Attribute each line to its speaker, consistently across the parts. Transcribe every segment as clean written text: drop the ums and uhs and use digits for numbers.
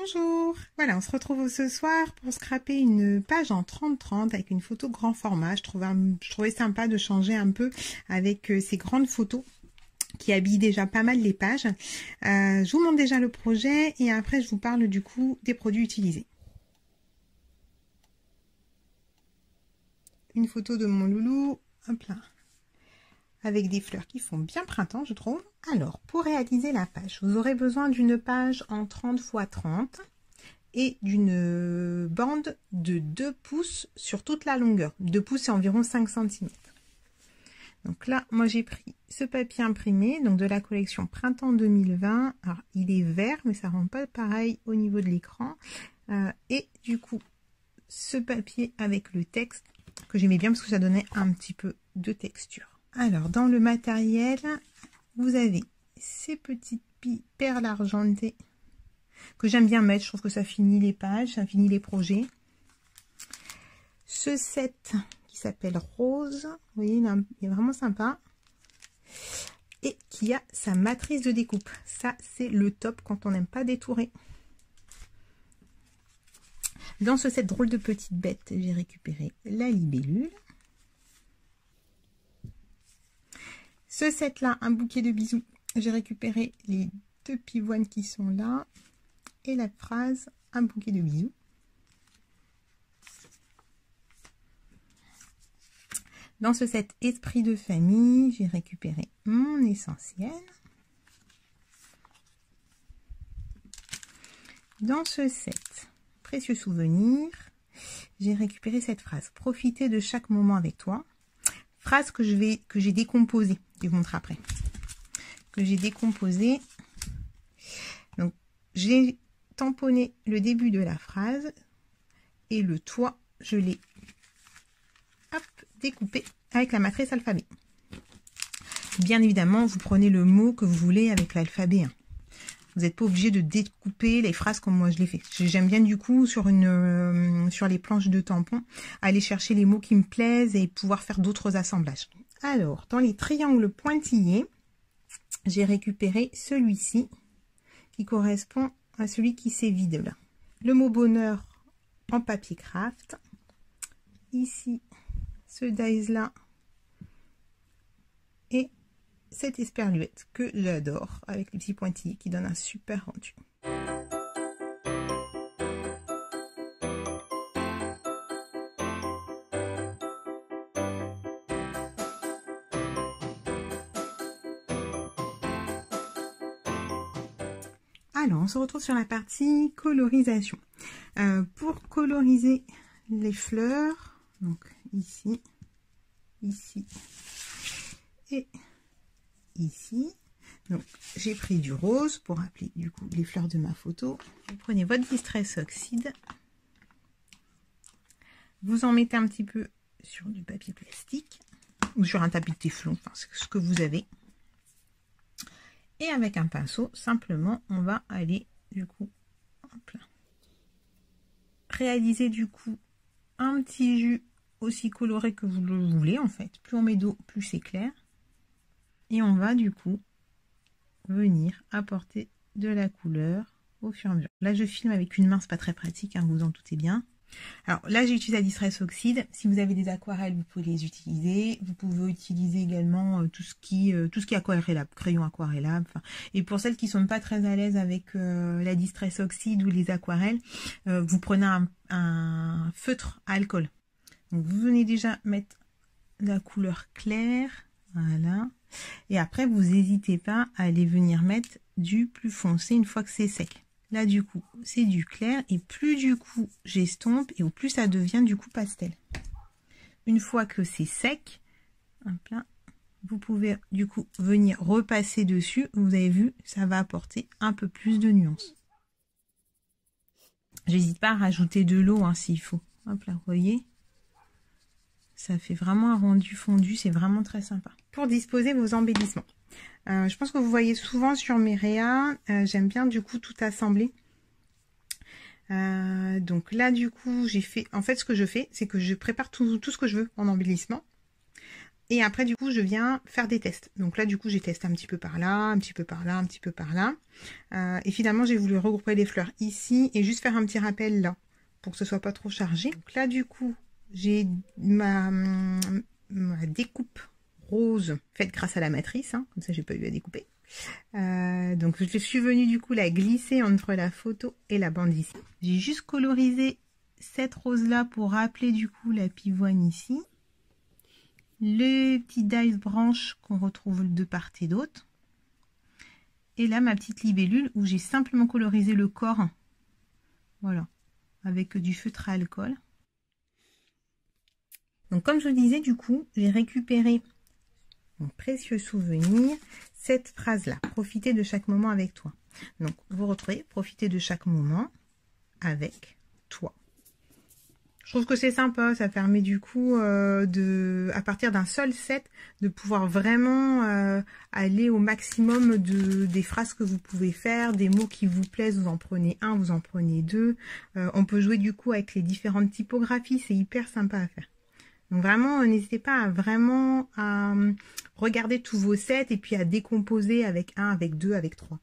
Speaker 1: Bonjour! Voilà, on se retrouve ce soir pour scraper une page en 30-30 avec une photo grand format. Je trouvais sympa de changer un peu avec ces grandes photos qui habillent déjà pas mal les pages. Je vous montre déjà le projet et après je vous parle du coup des produits utilisés. Une photo de mon loulou, hop là, avec des fleurs qui font bien printemps, je trouve. Alors, pour réaliser la page, vous aurez besoin d'une page en 30 x 30 et d'une bande de 2 pouces sur toute la longueur. 2 pouces, c'est environ 5 cm. Donc là, moi j'ai pris ce papier imprimé, donc de la collection Printemps 2020. Alors, il est vert, mais ça rend pas pareil au niveau de l'écran. Et du coup, ce papier avec le texte, que j'aimais bien parce que ça donnait un petit peu de texture. Alors, dans le matériel, vous avez ces petites perles argentées que j'aime bien mettre. Je trouve que ça finit les pages, ça finit les projets. Ce set qui s'appelle Rose, vous voyez, il est vraiment sympa. Et qui a sa matrice de découpe. Ça, c'est le top quand on n'aime pas détourer. Dans ce set drôle de petite bête, j'ai récupéré la libellule. Ce set-là, un bouquet de bisous. J'ai récupéré les 2 pivoines qui sont là. Et la phrase, un bouquet de bisous. Dans ce set esprit de famille, j'ai récupéré mon essentiel. Dans ce set précieux souvenir, j'ai récupéré cette phrase. Profiter de chaque moment avec toi. Phrase que j'ai décomposée. Je vais vous montrer après. Que j'ai décomposée. Donc, j'ai tamponné le début de la phrase et le toit, je l'ai découpé avec la matrice alphabet. Bien évidemment, vous prenez le mot que vous voulez avec l'alphabet. Vous n'êtes pas obligé de découper les phrases comme moi je l'ai fait. J'aime bien du coup sur les planches de tampons aller chercher les mots qui me plaisent et pouvoir faire d'autres assemblages. Alors, dans les triangles pointillés, j'ai récupéré celui-ci qui correspond à celui qui s'est vidé là. Le mot bonheur en papier craft. Ici, ce dies là et cette esperluette que j'adore avec les petits pointillés qui donnent un super rendu. Alors, on se retrouve sur la partie colorisation. Pour coloriser les fleurs, donc ici, ici et ici. Donc, j'ai pris du rose pour appeler du coup les fleurs de ma photo. Vous prenez votre Distress Oxide. Vous en mettez un petit peu sur du papier plastique ou sur un tapis de téflon, enfin ce que vous avez. Et avec un pinceau, simplement, on va aller du coup hop là, réaliser du coup un petit jus aussi coloré que vous le voulez en fait. Plus on met d'eau, plus c'est clair. Et on va du coup venir apporter de la couleur au fur et à mesure. Là, je filme avec une main, c'est pas très pratique, hein, vous en doutez bien. Alors là, j'ai utilisé la Distress Oxide. Si vous avez des aquarelles, vous pouvez les utiliser. Vous pouvez utiliser également tout ce qui est aquarellable, crayon aquarellable. Enfin, et pour celles qui sont pas très à l'aise avec la Distress Oxide ou les aquarelles, vous prenez un feutre à alcool. Donc vous venez déjà mettre la couleur claire, voilà. Et après, vous n'hésitez pas à aller venir mettre du plus foncé une fois que c'est sec. Là, du coup, c'est du clair. Et plus, du coup, j'estompe et au plus ça devient, du coup, pastel. Une fois que c'est sec, hop là, vous pouvez, du coup, venir repasser dessus. Vous avez vu, ça va apporter un peu plus de nuances. J'hésite pas à rajouter de l'eau hein, s'il faut. Hop là, vous voyez ? Ça fait vraiment un rendu fondu, c'est vraiment très sympa. Pour disposer vos embellissements. Je pense que vous voyez souvent sur mes réas, j'aime bien du coup tout assembler. Donc là du coup j'ai fait, en fait ce que je fais, c'est que je prépare tout ce que je veux en embellissement. Et après, du coup, je viens faire des tests. Donc là, du coup, j'ai testé un petit peu par là, un petit peu par là, un petit peu par là. Et finalement, j'ai voulu regrouper les fleurs ici et juste faire un petit rappel là, pour que ce soit pas trop chargé. Donc là, du coup, j'ai ma découpe rose faite grâce à la matrice, hein, comme ça, j'ai pas eu à découper. Donc je suis venue du coup la glisser entre la photo et la bande ici. J'ai juste colorisé cette rose là pour rappeler du coup la pivoine ici. Le petit dive branche qu'on retrouve de part et d'autre. Et là ma petite libellule où j'ai simplement colorisé le corps. Voilà. Avec du feutre à alcool. Donc comme je vous disais du coup, j'ai récupéré mon précieux souvenir, cette phrase-là, profiter de chaque moment avec toi. Donc, vous retrouvez, profiter de chaque moment avec toi. Je trouve que c'est sympa, ça permet du coup, à partir d'un seul set, de pouvoir vraiment aller au maximum des phrases que vous pouvez faire, des mots qui vous plaisent, vous en prenez un, vous en prenez deux. On peut jouer du coup avec les différentes typographies, c'est hyper sympa à faire. Donc vraiment, n'hésitez pas à vraiment regarder tous vos sets et puis à décomposer avec 1, avec 2, avec 3.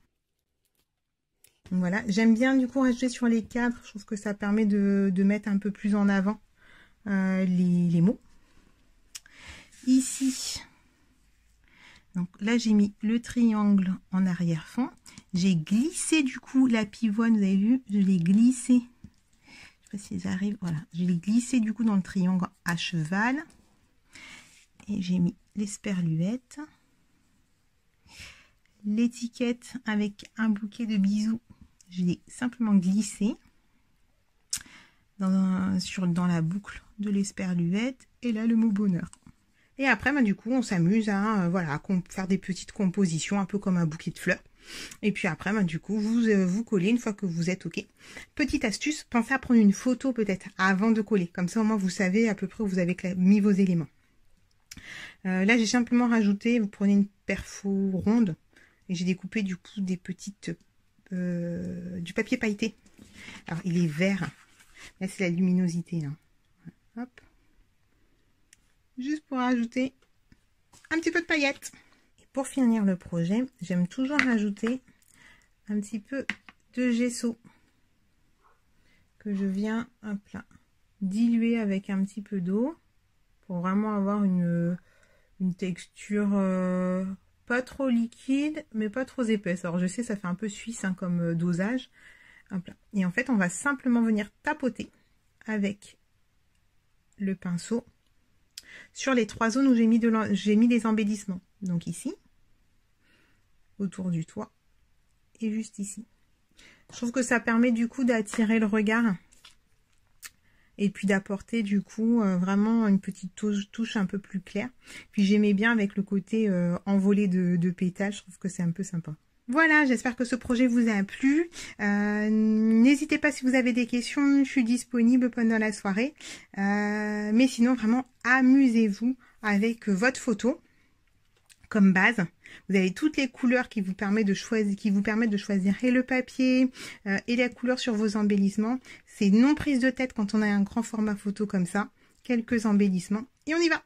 Speaker 1: Donc voilà, j'aime bien du coup rajouter sur les cadres, je trouve que ça permet de mettre un peu plus en avant les mots. Ici, donc là j'ai mis le triangle en arrière-fond. J'ai glissé du coup la pivoine, vous avez vu, je l'ai glissé. Si j'arrive, voilà, je l'ai glissé du coup dans le triangle à cheval et j'ai mis l'esperluette, l'étiquette avec un bouquet de bisous, je l'ai simplement glissé dans la boucle de l'esperluette et là le mot bonheur. Et après bah, du coup on s'amuse à voilà, faire des petites compositions un peu comme un bouquet de fleurs. Et puis après, bah, du coup, vous collez une fois que vous êtes OK. Petite astuce, pensez à prendre une photo peut-être avant de coller. Comme ça, au moins, vous savez à peu près où vous avez mis vos éléments. Là, j'ai simplement rajouté, vous prenez une perfo ronde et j'ai découpé du coup des petites... du papier pailleté. Alors, il est vert. Là, c'est la luminosité. Là. Hop. Juste pour rajouter un petit peu de paillettes. Pour finir le projet, j'aime toujours rajouter un petit peu de gesso que je viens hop là, diluer avec un petit peu d'eau pour vraiment avoir une texture pas trop liquide mais pas trop épaisse. Alors je sais ça fait un peu suisse hein, comme dosage. Hop là. Et en fait on va simplement venir tapoter avec le pinceau sur les 3 zones où j'ai mis des embellissements. Donc ici, autour du toit et juste ici. Je trouve que ça permet du coup d'attirer le regard et puis d'apporter du coup vraiment une petite touche un peu plus claire. Puis j'aimais bien avec le côté envolé de pétales, je trouve que c'est un peu sympa. Voilà, j'espère que ce projet vous a plu. N'hésitez pas si vous avez des questions, je suis disponible pendant la soirée. Mais sinon, vraiment, amusez-vous avec votre photo comme base. Vous avez toutes les couleurs qui vous permettent de choisir, et le papier et la couleur sur vos embellissements. C'est non prise de tête quand on a un grand format photo comme ça. Quelques embellissements et on y va.